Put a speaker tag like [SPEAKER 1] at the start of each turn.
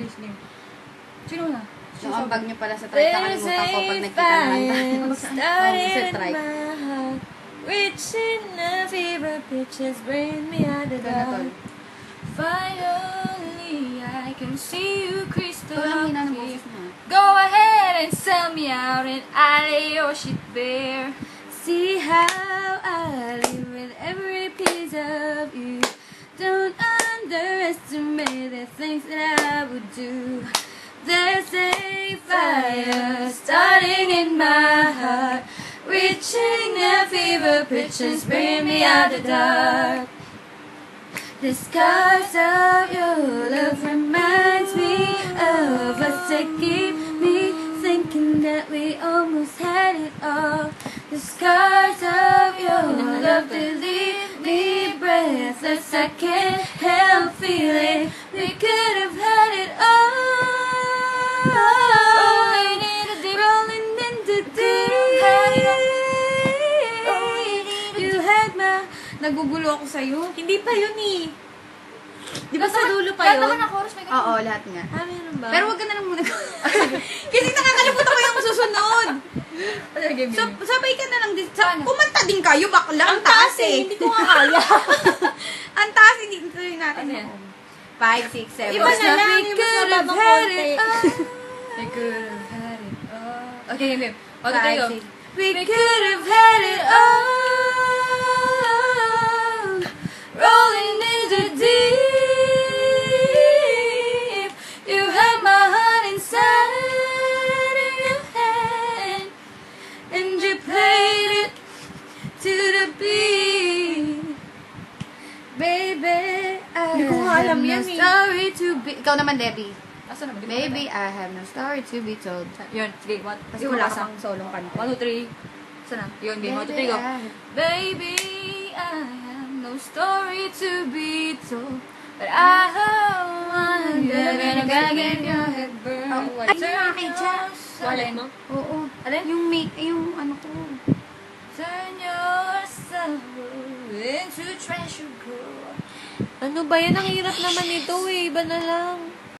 [SPEAKER 1] bilis game. Sino na?
[SPEAKER 2] Yung ambag niyo pala sa try. Nakalimutan ko pag nakita naman tayo.
[SPEAKER 1] Reaching a fever pitches bring me out the dark. Finally, I can see you crystal clear. Go ahead and sell me out and I lay your shit bare. See how I live with every piece of you. Don't underestimate the things that I would do. There's a fire starting in my heart, reaching a fever pitch and spraying me out the dark. The scars of your love reminds me of us that keep me thinking that we almost had it all. The scars of your love that leave me breathless. I can't help feeling we could have had it all. Rolling in the deep. You had my... Nagugulo ako sa'yo. Hindi pa yun eh. Di ba sa dulo pa yun?
[SPEAKER 2] Oo, lahat nga.
[SPEAKER 1] Ah, meron ba?
[SPEAKER 2] Pero wag ka na lang muna.
[SPEAKER 1] Kasi nakakalimutan ko yung susunod. So, sabay ka na lang din. Kumanta din kayo, bakla. Ang taas eh. Hindi ko nga kaya. Ang taas, hindi tuloy natin.
[SPEAKER 2] 5, 6, 7.
[SPEAKER 1] Iba na lang. We could have had it all. We could have had it all. Okay, game. O, tayo. We could have had it all. Rolling in the deep. You had my heart inside of your hand. And you played it to the beat. Baby, I have no story to be...
[SPEAKER 2] Ikaw naman, Debbie.
[SPEAKER 1] Asa naman?
[SPEAKER 2] Baby, I have no story to be told.
[SPEAKER 1] Yun, sige.
[SPEAKER 2] Kasi wala kang solong kanta.
[SPEAKER 1] 1, 2, 3. Sana? Yun, game. 1, 2, 3, go. Baby, I have no story to be told. But I hope I'm gonna get your head burned.
[SPEAKER 2] Ay, yung aking chat.
[SPEAKER 1] Wallet mo?
[SPEAKER 2] Oo. Alin? Yung ano ko.
[SPEAKER 1] Turn your sorrow into treasure gold.
[SPEAKER 3] Ano ba yan? Ang hirap naman ito eh. Iba na lang.